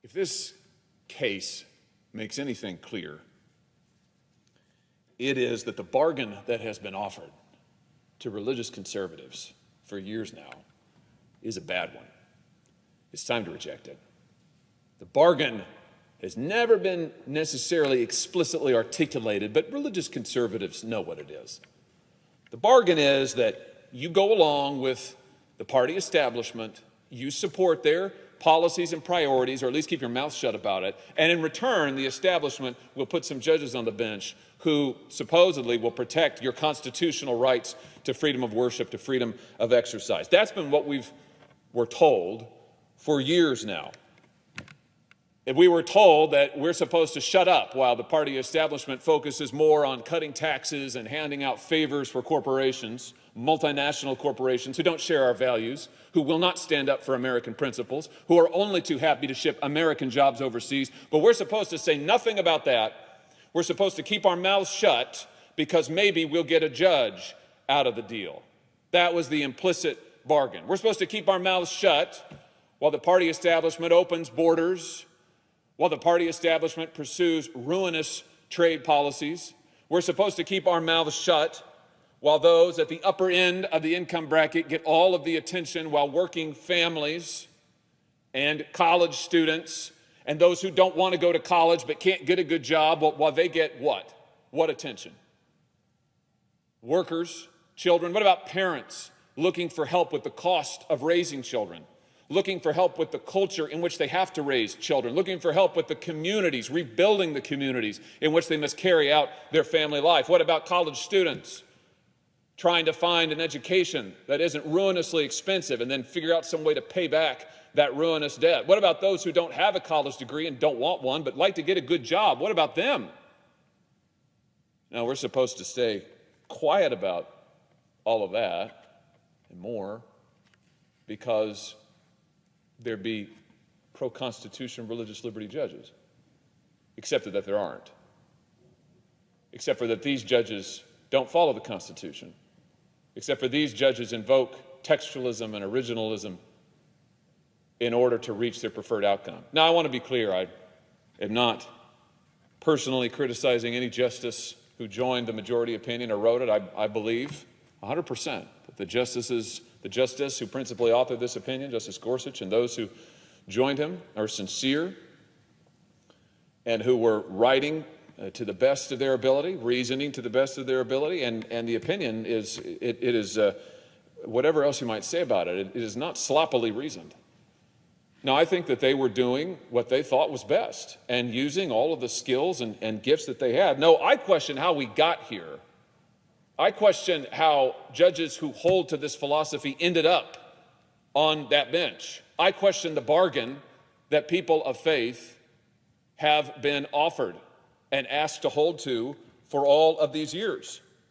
If this case makes anything clear, it is that the bargain that has been offered to religious conservatives for years now is a bad one. It's time to reject it. The bargain has never been necessarily explicitly articulated, but religious conservatives know what it is. The bargain is that you go along with the party establishment, you support their policies and priorities, or at least keep your mouth shut about it, and in return, the establishment will put some judges on the bench who supposedly will protect your constitutional rights to freedom of worship, to freedom of exercise. That's been what we're told for years now. If we were told that we're supposed to shut up while the party establishment focuses more on cutting taxes and handing out favors for corporations, multinational corporations who don't share our values, who will not stand up for American principles, who are only too happy to ship American jobs overseas, but we're supposed to say nothing about that. We're supposed to keep our mouths shut because maybe we'll get a judge out of the deal. That was the implicit bargain. We're supposed to keep our mouths shut while the party establishment opens borders, while the party establishment pursues ruinous trade policies. We're supposed to keep our mouths shut while those at the upper end of the income bracket get all of the attention, while working families and college students and those who don't want to go to college but can't get a good job, while they get what? What attention? Workers, children. What about parents looking for help with the cost of raising children? Looking for help with the culture in which they have to raise children, looking for help with the communities, rebuilding the communities in which they must carry out their family life. What about college students trying to find an education that isn't ruinously expensive and then figure out some way to pay back that ruinous debt? What about those who don't have a college degree and don't want one but like to get a good job? What about them? Now, we're supposed to stay quiet about all of that and more because there be pro-Constitution religious liberty judges, except that there aren't, except for that these judges don't follow the Constitution, except for these judges invoke textualism and originalism in order to reach their preferred outcome. Now, I want to be clear. I am not personally criticizing any justice who joined the majority opinion or wrote it. I believe 100% that the justice who principally authored this opinion, Justice Gorsuch, and those who joined him are sincere and who were writing to the best of their ability, reasoning to the best of their ability, and the opinion is, it is, whatever else you might say about it, it is not sloppily reasoned. Now, I think that they were doing what they thought was best and using all of the skills and gifts that they had. No, I question how we got here. I question how judges who hold to this philosophy ended up on that bench. I question the bargain that people of faith have been offered and asked to hold to for all of these years.